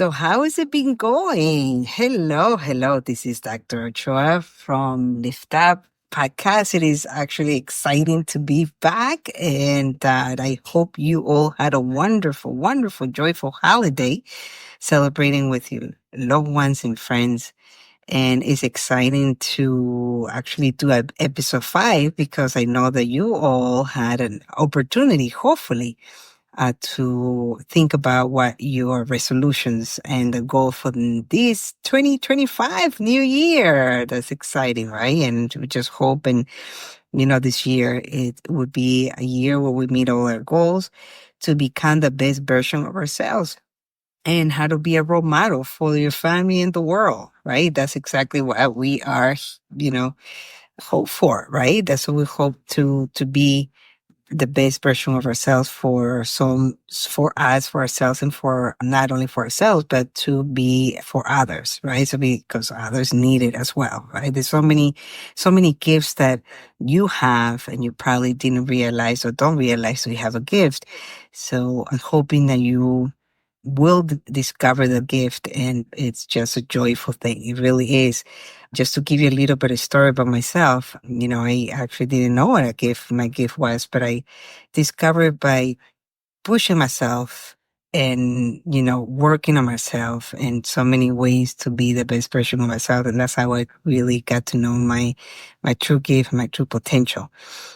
So, how has it been going? Hello, hello. This is Dr. Ochoa from Lift Up Podcast. It is actually exciting to be back, and I hope you all had a wonderful, wonderful, joyful holiday celebrating with your loved ones and friends. And it's exciting to actually do episode 5 because I know that you all had an opportunity, hopefully, to think about what your resolutions and the goal for this 2025 new year. That's exciting, right? And we just hope and, this year it would be a year where we meet all our goals to become the best version of ourselves and how to be a role model for your family and the world, right? That's exactly what we are, hope for, right? That's what we hope to be the best version of ourselves for us, for ourselves, and for not only for ourselves, but to be for others, right? So because others need it as well, right? There's so many gifts that you have and you probably didn't realize or don't realize that you have a gift. So I'm hoping that you will discover the gift, and it's just a joyful thing. It really is. Just to give you a little bit of story about myself, I actually didn't know what my gift was, but I discovered by pushing myself and, working on myself in so many ways to be the best version of myself. And that's how I really got to know my true gift, my true potential.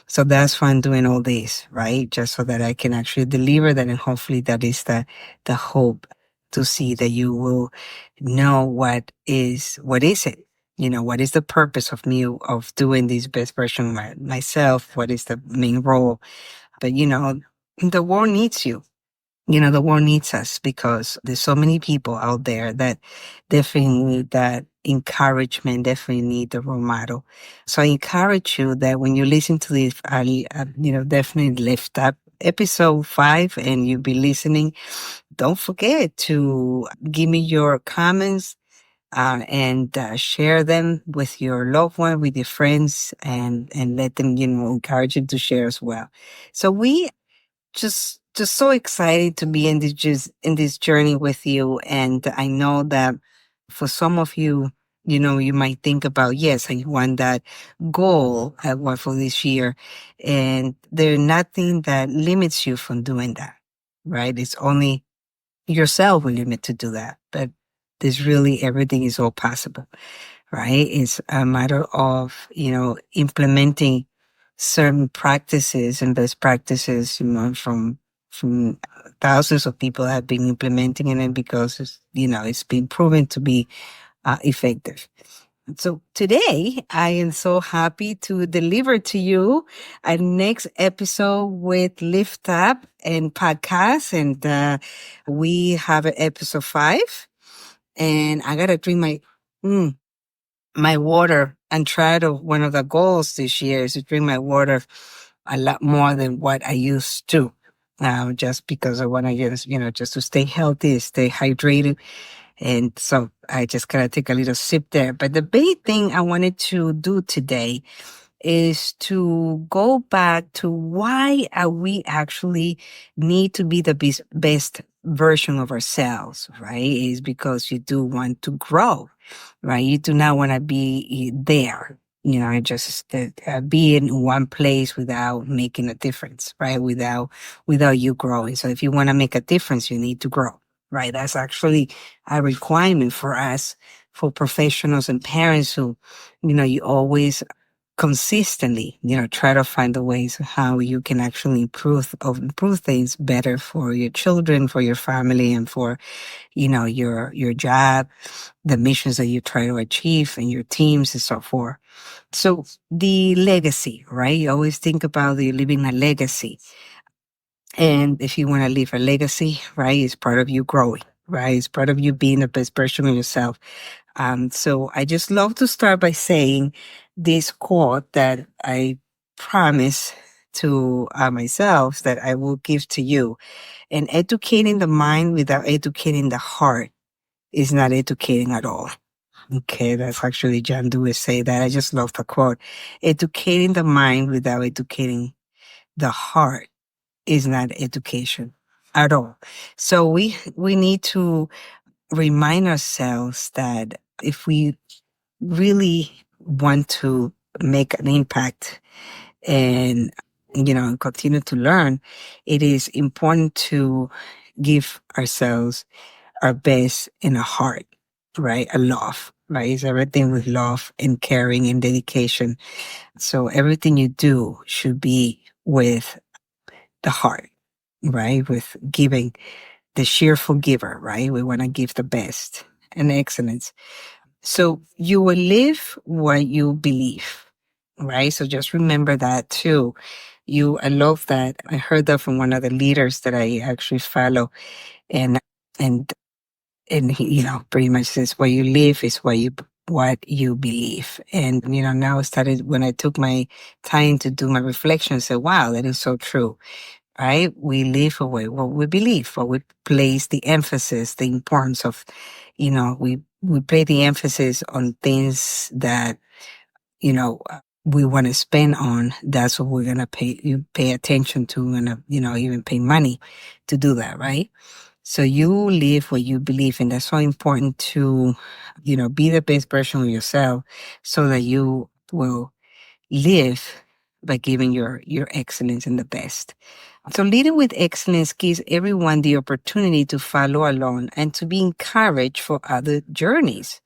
So that's why I'm doing all this, right? Just so that I can actually deliver that. And hopefully that is the hope to see that you will know what is it? What is the purpose of me of doing this best version of myself? What is the main role? But the world needs you. The world needs us because there's so many people out there that definitely need that encouragement, definitely need the role model. So I encourage you that when you listen to this, definitely lift up episode 5 and you'll be listening. Don't forget to give me your comments and share them with your loved one, with your friends, and let them, encourage them to share as well. So we just so excited to be in this journey with you. And I know that for some of you, you might think about, yes, I want that goal I want for this year. And there's nothing that limits you from doing that, right? It's only yourself will limit to do that. But there's really everything is all possible, right? It's a matter of, implementing certain practices and best practices, from thousands of people have been implementing it because it's been proven to be effective. So today I am so happy to deliver to you a next episode with Lift Up and podcast. And we have an episode 5 and I got to drink my water and try to, one of the goals this year is to drink my water a lot more than what I used to. Just because I want to just to stay healthy, stay hydrated. And so I just gotta take a little sip there. But the big thing I wanted to do today is to go back to why are we actually need to be the best version of ourselves, right? Is because you do want to grow, right? You do not want to be there, just be in one place without making a difference, right? Without you growing. So if you want to make a difference, you need to grow, right? That's actually a requirement for us, for professionals and parents who, you always consistently, try to find the ways how you can actually improve things better for your children, for your family, and for, your job, the missions that you try to achieve and your teams and so forth. So the legacy, right? You always think about you living a legacy. And if you want to leave a legacy, right, it's part of you growing, right? It's part of you being the best version of yourself. So I just love to start by saying this quote that I promise to myself that I will give to you. And educating the mind without educating the heart is not educating at all. Okay, that's actually John Dewey say that. I just love the quote. Educating the mind without educating the heart is not education at all. So we need to remind ourselves that if we really want to make an impact and continue to learn, it is important to give ourselves our best in a heart, right? A love, right? It's everything with love and caring and dedication. So everything you do should be with the heart, right? With giving, the cheerful giver, right? We want to give the best and excellence. So you will live what you believe, right? So just remember that too. I love that. I heard that from one of the leaders that I actually follow, and and he, pretty much says, what you live is what you believe. And now I started when I took my time to do my reflection. I said, wow, that is so true, right? We live away what we believe, what we place the emphasis, the importance of, we play the emphasis on things that, we want to spend on. That's what we're going to pay attention to, and, even pay money to do that, right? So you live what you believe in. That's so important to, be the best version of yourself so that you will live by giving your excellence and the best. So leading with excellence gives everyone the opportunity to follow along and to be encouraged for other journeys,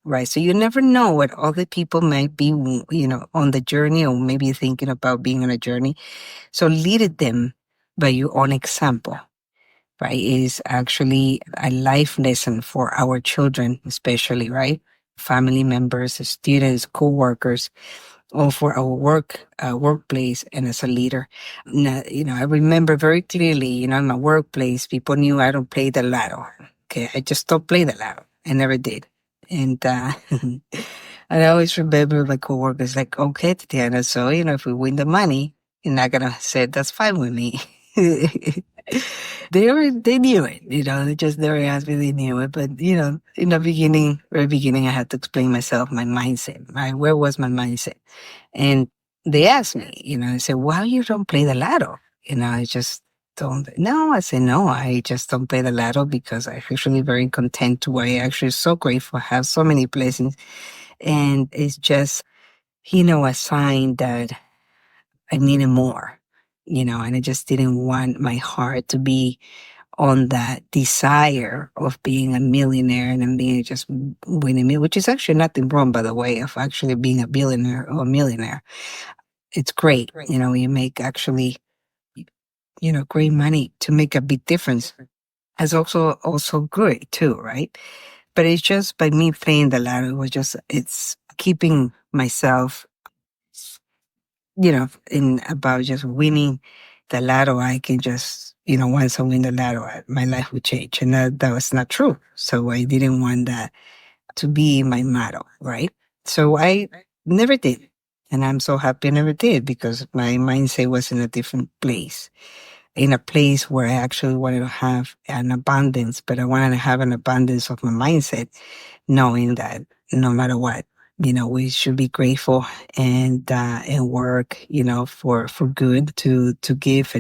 right? So you never know what other people might be, on the journey, or maybe thinking about being on a journey. So lead them by your own example, right? Is actually a life lesson for our children, especially, right? Family members, students, co-workers, or for our workplace and as a leader. Now, I remember very clearly, in my workplace, people knew I don't play the lotto. Okay, I just don't play the lotto. I never did. And and I always remember my coworkers like, okay, Tatiana, so, if we win the money, you're not going to say that's fine with me. They knew it, they just never asked me, they knew it. But, in the beginning, very beginning, I had to explain myself, my mindset, right? Where was my mindset? And they asked me, they said, why you don't play the lotto? I just don't. No, I said, no, I just don't play the lotto because I'm actually very content to where I actually so grateful, have so many blessings. And it's just, a sign that I needed more, and I just didn't want my heart to be on that desire of being a millionaire and then being just winning me, which is actually nothing wrong, by the way, of actually being a billionaire or a millionaire. It's great. You make actually, great money to make a big difference. It's also good too, right? But it's just by me playing the lotto, it's keeping myself, in about just winning the lotto. I can just, once I win the lotto, my life would change. And that was not true. So I didn't want that to be my motto, right? So I never did. And I'm so happy I never did because my mindset was in a different place, in a place where I actually wanted to have an abundance, but I wanted to have an abundance of my mindset, knowing that no matter what, we should be grateful and work, for good to give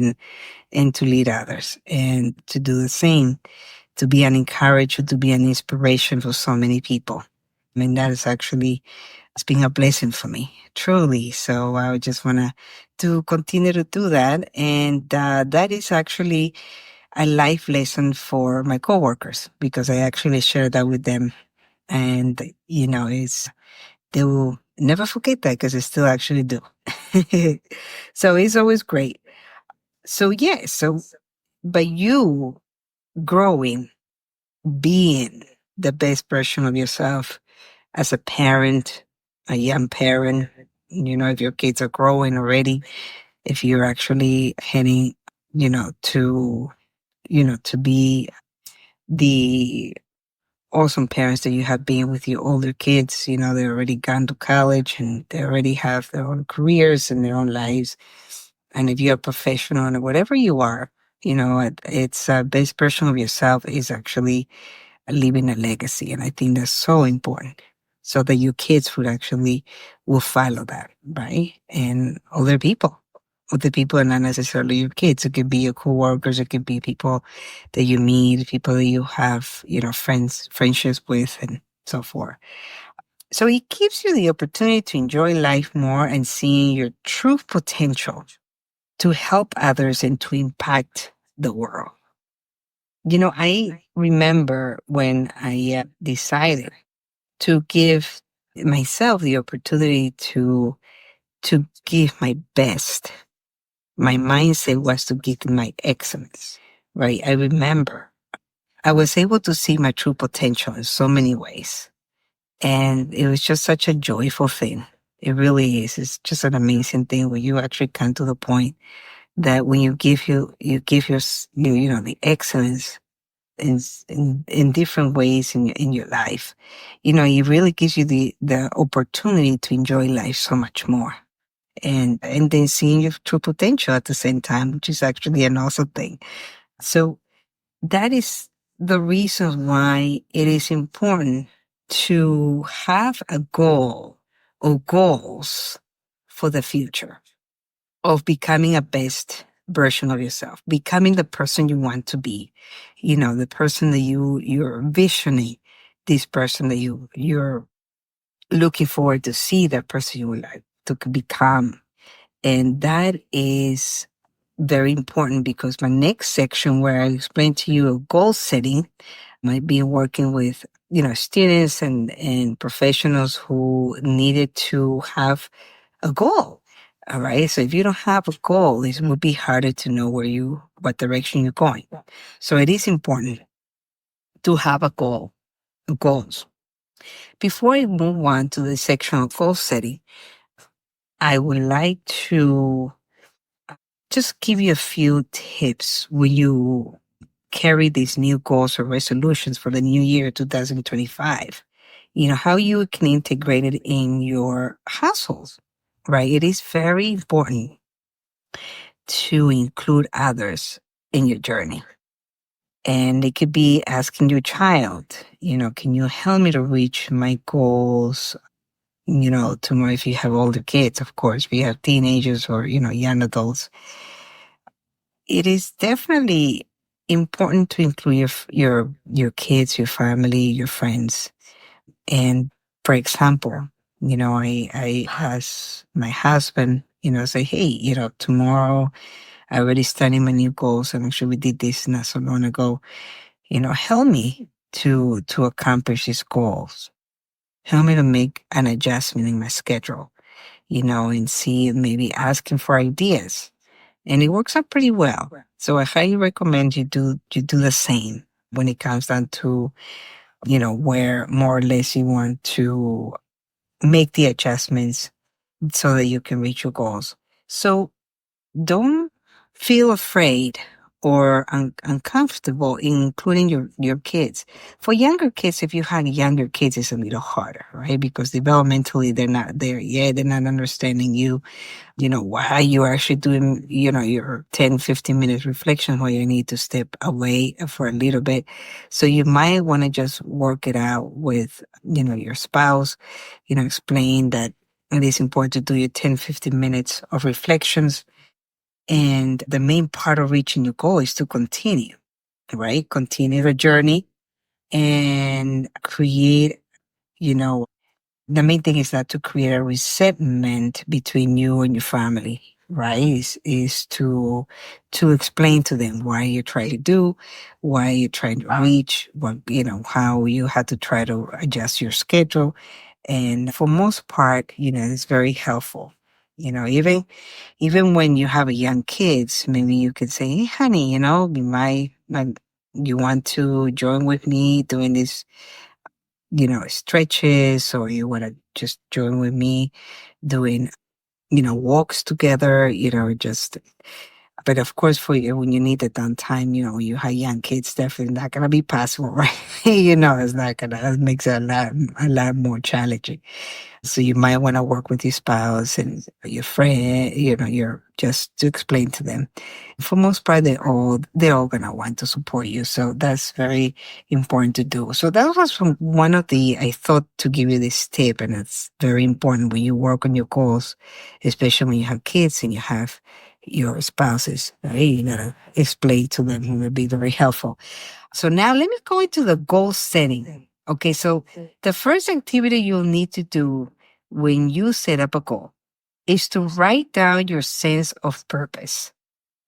and to lead others and to do the same, to be an encourager, to be an inspiration for so many people. I mean, that is actually, it's been a blessing for me, truly. So I would just want to continue to do that. And that is actually a life lesson for my coworkers because I actually share that with them. And, they will never forget that because they still actually do. So it's always great. So, yeah. So, by you growing, being the best version of yourself as a parent, a young parent, if your kids are growing already, if you're actually heading, to be the awesome parents that you have been with your older kids, they already gone to college and they already have their own careers and their own lives. And if you're a professional and whatever you are, it's best version of yourself is actually leaving a legacy. And I think that's so important so that your kids would actually will follow that, right? And other people. with the people are not necessarily your kids. It could be your coworkers. It could be people that you meet, people that you have, friendships with, and so forth. So it gives you the opportunity to enjoy life more and seeing your true potential to help others and to impact the world. I remember when I decided to give myself the opportunity to give my best. My mindset was to give my excellence, right? I remember I was able to see my true potential in so many ways. And it was just such a joyful thing. It really is. It's just an amazing thing when you actually come to the point that when you give the excellence in different ways in your life, it really gives you the opportunity to enjoy life so much more. And then seeing your true potential at the same time, which is actually an awesome thing. So that is the reason why it is important to have a goal or goals for the future of becoming a best version of yourself, becoming the person you want to be, the person that you're visioning, this person that you're looking forward to see, that person you would like to become. And that is very important because my next section where I explain to you goal setting might be working with, students and professionals who needed to have a goal. All right. So if you don't have a goal, it would be harder to know what direction you're going. So it is important to have a goal, goals. Before I move on to the section of goal setting, I would like to just give you a few tips when you carry these new goals or resolutions for the new year 2025. How you can integrate it in your household, right? It is very important to include others in your journey. And it could be asking your child, can you help me to reach my goals? Tomorrow, if you have older kids, of course, if you have teenagers or, young adults, it is definitely important to include your kids, your family, your friends. And for example, I ask my husband, say, hey, tomorrow I already studied my new goals and actually we did this not so long ago. Help me to accomplish these goals. Help me to make an adjustment in my schedule, and see maybe asking for ideas. And it works out pretty well. So I highly recommend you do the same when it comes down to, where more or less you want to make the adjustments so that you can reach your goals. So don't feel afraid or uncomfortable in including your kids. For younger kids, if you have younger kids, it's a little harder, right? Because developmentally, they're not there yet. They're not understanding you, why you're actually doing, your 10, 15 minutes reflection where you need to step away for a little bit. So you might want to just work it out with, your spouse, explain that it is important to do your 10, 15 minutes of reflections. And the main part of reaching your goal is to continue, right? Continue the journey and create, the main thing is not to create a resentment between you and your family, right? Is to explain to them why you're trying to do, why you're trying to reach, how you have to try to adjust your schedule. And for most part, it's very helpful. Even when you have a young kids, maybe you could say, hey honey, you want to join with me doing this, stretches, or you want to just join with me doing, walks together, just, but of course, for you, when you need the downtime, when you have young kids, definitely not going to be possible, right? It's not going to, it makes it a lot more challenging. So you might want to work with your spouse and your friend, you're just to explain to them. For most part, they're all gonna want to support you. So that's very important to do. So that was from one of I thought to give you this tip, and it's very important when you work on your goals, especially when you have kids and you have, your spouses, right? You gotta explain to them. It would be very helpful. So now let me go into the goal setting. Okay, so the first activity you'll need to do when you set up a goal is to write down your sense of purpose,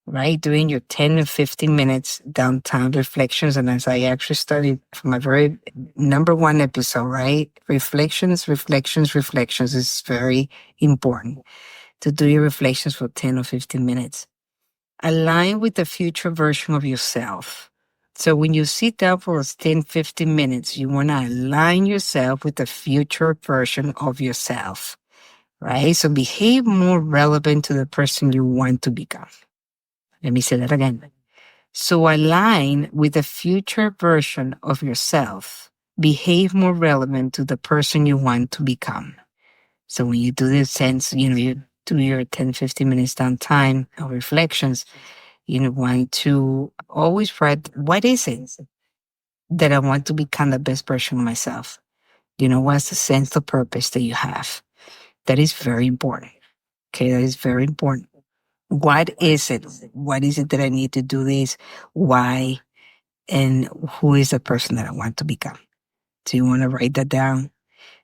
right? Doing your 10 and 15 minutes downtown reflections. And as I actually studied from my very number one episode, right? Reflections, reflections, reflections is very important to do your reflections for 10 or 15 minutes. Align with the future version of yourself. So when you sit down for those 10, 15 minutes, you want to align yourself with the future version of yourself, right? So behave more relevant to the person you want to become. Let me say that again. So align with the future version of yourself. Behave more relevant to the person you want to become. So when you do this sense, you do your 10, 15 minutes downtime or reflections, you want to always write, what is it that I want to become the best version of myself? What's the sense of purpose that you have? That is very important. Okay, that is very important. What is it? What is it that I need to do this? Why? And who is the person that I want to become? So you want to write that down.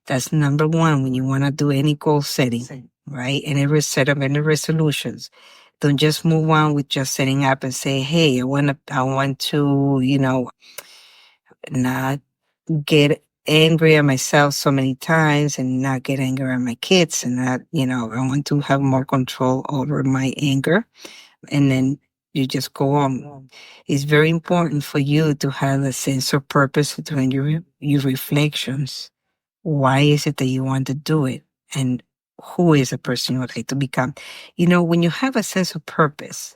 That's number one when you want to do any goal setting, right? And every set of any resolutions. Don't just move on with just setting up and say, hey, I want to, not get angry at myself so many times and not get angry at my kids and not, I want to have more control over my anger. And then you just go on. It's very important for you to have a sense of purpose during your reflections. Why is it that you want to do it? And who is the person you would like to become? When you have a sense of purpose,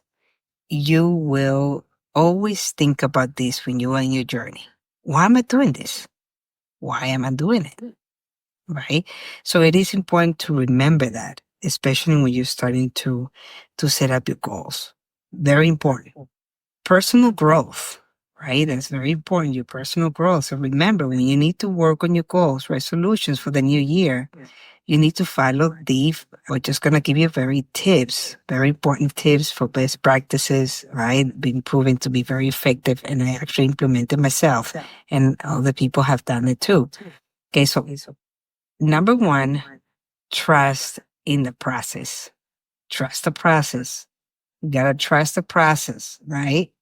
you will always think about this when you are in your journey. Why am I doing this? Why am I doing it? Right? So it is important to remember that, especially when you're starting to set up your goals. Very important. Personal growth, right? That's very important, your personal growth. So remember, when you need to work on your goals, resolutions for the new year, you need to follow these. We're just going to give you very important tips for best practices, right? Been proven to be very effective. And I actually implemented myself and other people have done it too. Okay. So number one, trust in the process. Trust the process. You got to trust the process, right?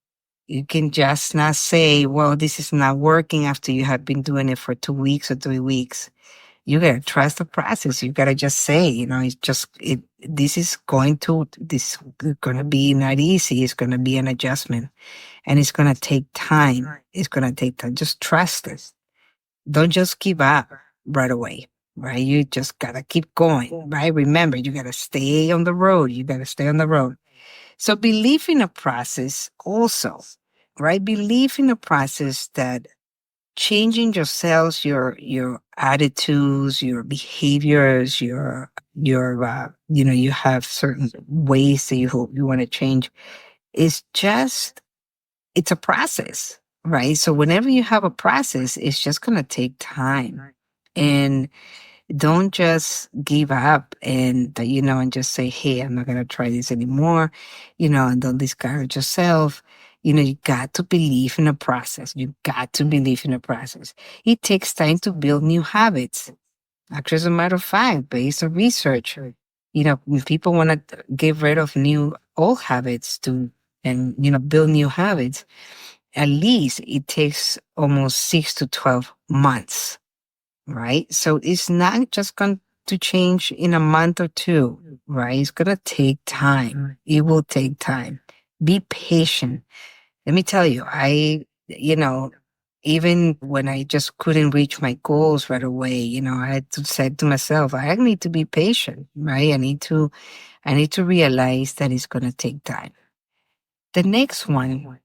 You can just not say, well, this is not working after you have been doing it for 2 weeks or 3 weeks. You gotta trust the process. You gotta just say, this is gonna be not easy. It's gonna be an adjustment and it's gonna take time. It's gonna take time. Just trust it. Don't just give up right away, right? You just gotta keep going, right? Remember, you gotta stay on the road. You gotta stay on the road. So believe in a process also, right? Believe in a process that changing yourselves, your attitudes, your behaviors, you have certain ways that you want to change. It's just it's a process, right? So whenever you have a process, it's just gonna take time, and don't just give up and just say, hey, I'm not going to try this anymore, and don't discourage yourself. You got to believe in the process. You got to believe in the process. It takes time to build new habits. Actually, as a matter of fact, based on research, when people want to get rid of old habits and build new habits, at least it takes almost 6 to 12 months, right? So it's not just going to change in a month or two, right? It's going to take time. It will take time. Be patient. Let me tell you, even when I just couldn't reach my goals right away, I had to say to myself, I need to be patient, right? I need to realize that it's going to take time. The next one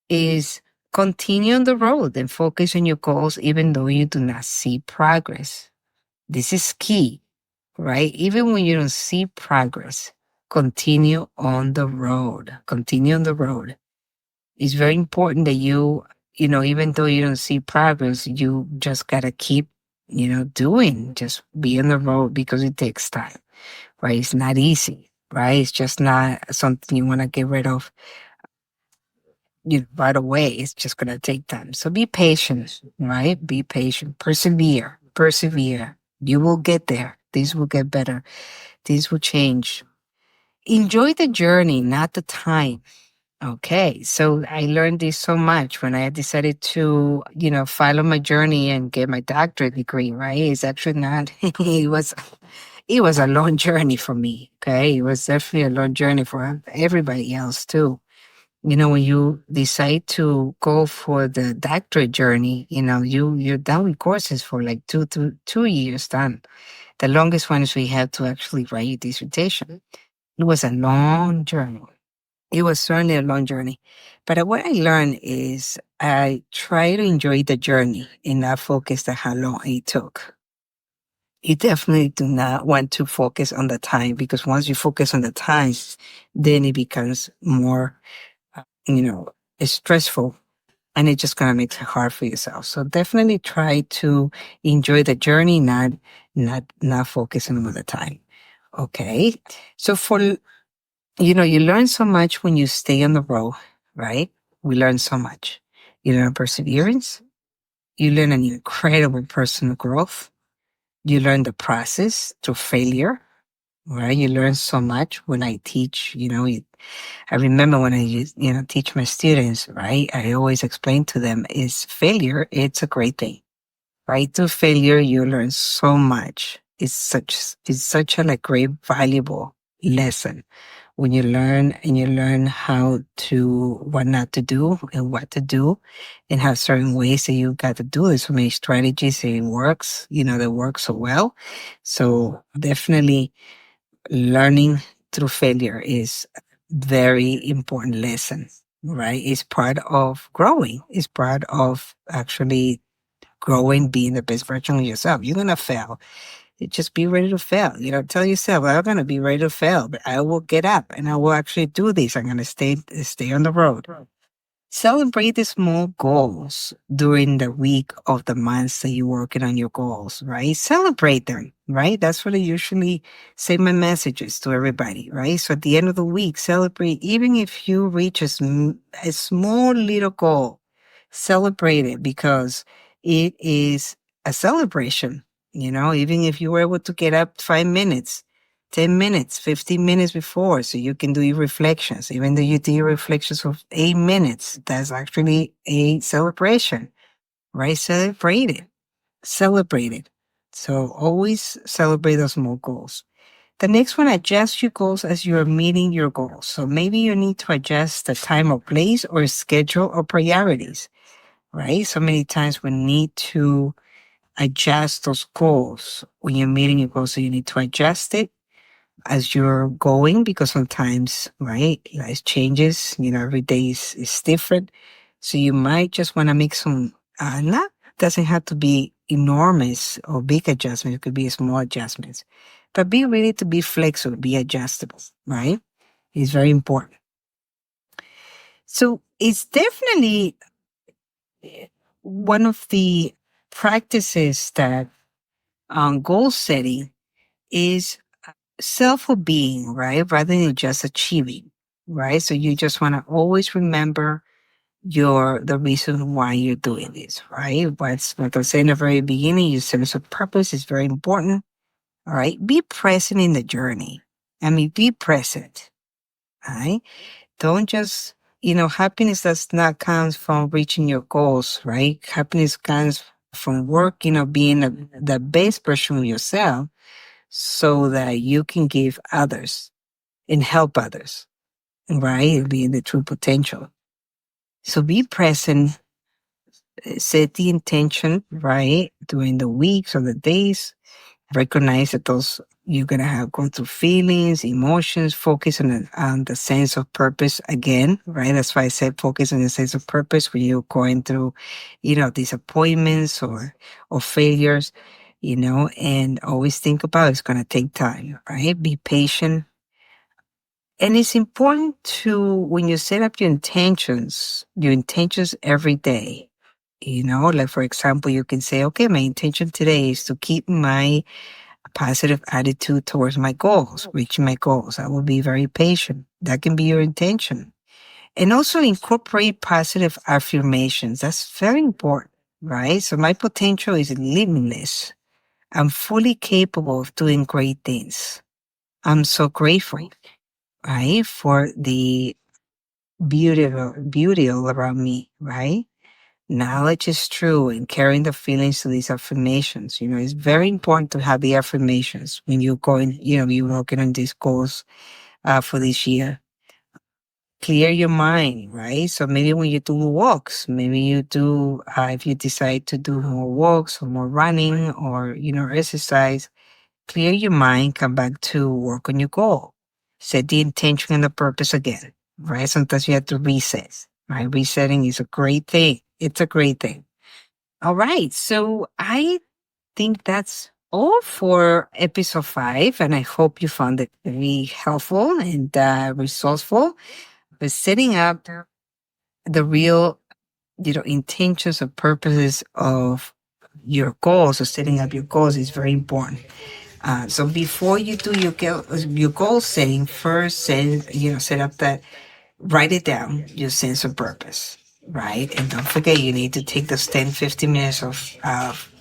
is continue on the road and focus on your goals even though you do not see progress. This is key, right? Even when you don't see progress, continue on the road. Continue on the road. It's very important that even though you don't see progress, you just gotta keep, doing, just be on the road because it takes time, right? It's not easy. right? It's just not something you want to get rid of right away. It's just going to take time. So be patient, right? Be patient. Persevere. Persevere. You will get there. These will get better. These will change. Enjoy the journey, not the time. Okay, so I learned this so much when I decided to, follow my journey and get my doctorate degree, right? It's actually not, it was a long journey for me. Okay. It was definitely a long journey for everybody else too. When you decide to go for the doctorate journey, you're done with courses for like 2 years done. The longest one is we had to actually write your dissertation. It was a long journey. It was certainly a long journey. But what I learned is I try to enjoy the journey and not focus on how long it took. You definitely do not want to focus on the time, because once you focus on the time, then it becomes more, you know, it's stressful, and it just kind of makes it hard for yourself. So definitely try to enjoy the journey, not focusing on the time. Okay. So you learn so much when you stay on the road, right? We learn so much. You learn perseverance. You learn an incredible personal growth. You learn the process through failure, right? You learn so much when I teach, I remember when I teach my students, right? I always explain to them is failure, it's a great thing, right? Through failure, you learn so much. It's such a like great, valuable lesson when you learn how to, what not to do and what to do, and have certain ways that you got to do it. So many strategies that it works, that work so well. So definitely learning through failure is a very important lesson, right? It's part of growing. It's part of actually growing, being the best version of yourself. You're going to fail. You just be ready to fail. Tell yourself, I'm going to be ready to fail, but I will get up and I will actually do this. I'm going to stay on the road. Celebrate the small goals during the week of the months that you're working on your goals, right? Celebrate them, right? That's what I usually say my messages to everybody, right? So at the end of the week, celebrate. Even if you reach a small little goal, celebrate it, because it is a celebration. Even if you were able to get up 5 minutes, 10 minutes, 15 minutes before, so you can do your reflections. Even though you do your reflections for 8 minutes, that's actually a celebration, right? Celebrate it. Celebrate it. So always celebrate those small goals. The next one, adjust your goals as you're meeting your goals. So maybe you need to adjust the time or place or schedule or priorities, right? So many times we need to adjust those goals when you're meeting your goals. So you need to adjust it as you're going, because sometimes, right, life changes, every day is different. So you might just want to make some, not, doesn't have to be enormous or big adjustments. It could be small adjustments, but be ready to be flexible, be adjustable, right? It's very important. So it's definitely one of the practices that goal setting is self-being, right? Rather than just achieving, right? So you just want to always remember the reason why you're doing this, right? What's, like I said in the very beginning, your sense of purpose is very important. All right. Be present in the journey. I mean, be present. All right. Don't just, happiness does not come from reaching your goals, right? Happiness comes from work, being the best version of yourself, so that you can give others and help others, right? Being the true potential. So be present, set the intention, right? During the weeks or the days, recognize that those you're going to have go through feelings, emotions, focus on the sense of purpose again, right? That's why I said focus on the sense of purpose when you're going through, disappointments or failures, and always think about it's going to take time, right? Be patient. And it's important to, when you set up your intentions every day, like for example, you can say, okay, my intention today is to keep my positive attitude towards my goals, reaching my goals. I will be very patient. That can be your intention. And also incorporate positive affirmations. That's very important, right? So my potential is limitless. I'm fully capable of doing great things. I'm so grateful, right? For the beauty all around me, right? Knowledge is true and carrying the feelings to these affirmations. It's very important to have the affirmations when you're going, you're working on these goals for this year. Clear your mind, right? So maybe when you do walks, maybe you do, if you decide to do more walks or more running or, exercise, clear your mind, come back to work on your goal. Set the intention and the purpose again, right? Sometimes you have to reset, right? Resetting is a great thing. It's a great thing. All right. So I think that's all for episode 5. And I hope you found it very helpful and resourceful. But setting up the real, intentions or purposes of your goals or setting up your goals is very important. So before you do your goal setting, first set up that, write it down, your sense of purpose, right? And don't forget, you need to take those 10, 15 minutes of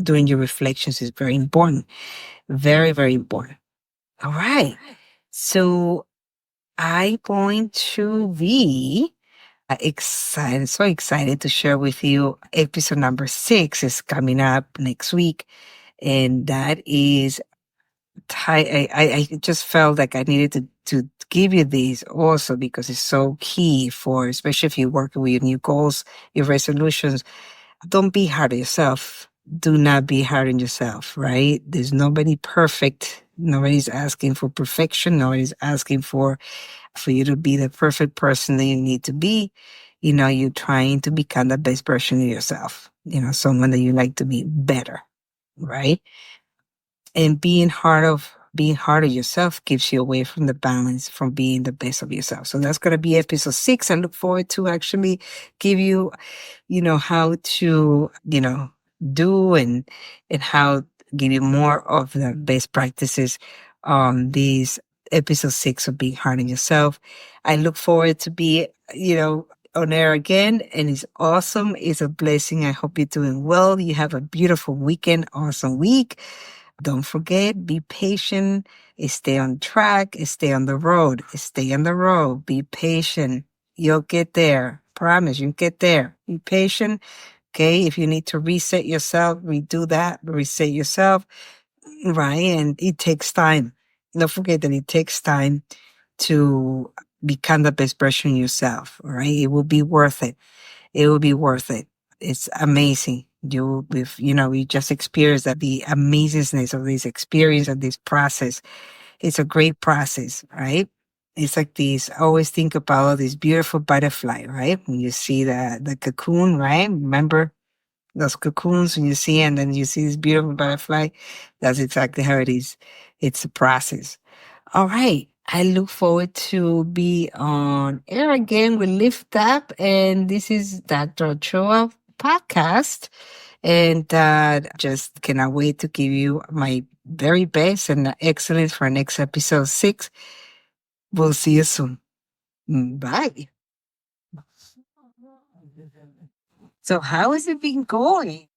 doing your reflections is very important. Very, very important. All right. So I'm going to be excited, so excited to share with you. Episode number 6 is coming up next week. And that is, I just felt like I needed to give you these also because it's so key for, especially if you're working with your new goals, your resolutions. Don't be hard on yourself. Do not be hard on yourself, right? There's nobody perfect. Nobody's asking for perfection. Nobody's asking for you to be the perfect person that you need to be. You're trying to become the best version of yourself, someone that you like to be better, right? And being hard on yourself keeps you away from the balance, from being the best of yourself. So that's going to be episode 6. I look forward to actually give you, how to, do and how give you more of the best practices on these episode 6 of being hard on yourself. I look forward to be, on air again, and it's awesome. It's a blessing. I hope you're doing well. You have a beautiful weekend, awesome week. Don't forget, be patient, stay on track, stay on the road, stay on the road, be patient. You'll get there. Promise you'll get there. Be patient. Okay. If you need to reset yourself, redo that, reset yourself. Right. And it takes time. Don't forget that it takes time to become the best version of yourself. All right. It will be worth it. It will be worth it. It's amazing. You just experience that the amazingness of this experience of this process. It's a great process, right? It's like this. I always think about this beautiful butterfly, right? When you see the cocoon, right? Remember those cocoons when you see, and then you see this beautiful butterfly. That's exactly how it is. It's a process. All right. I look forward to be on air again with Lift Up. And this is Dr. Ochoa podcast. And just cannot wait to give you my very best and excellence for next episode 6. We'll see you soon. Bye. So how has it been going?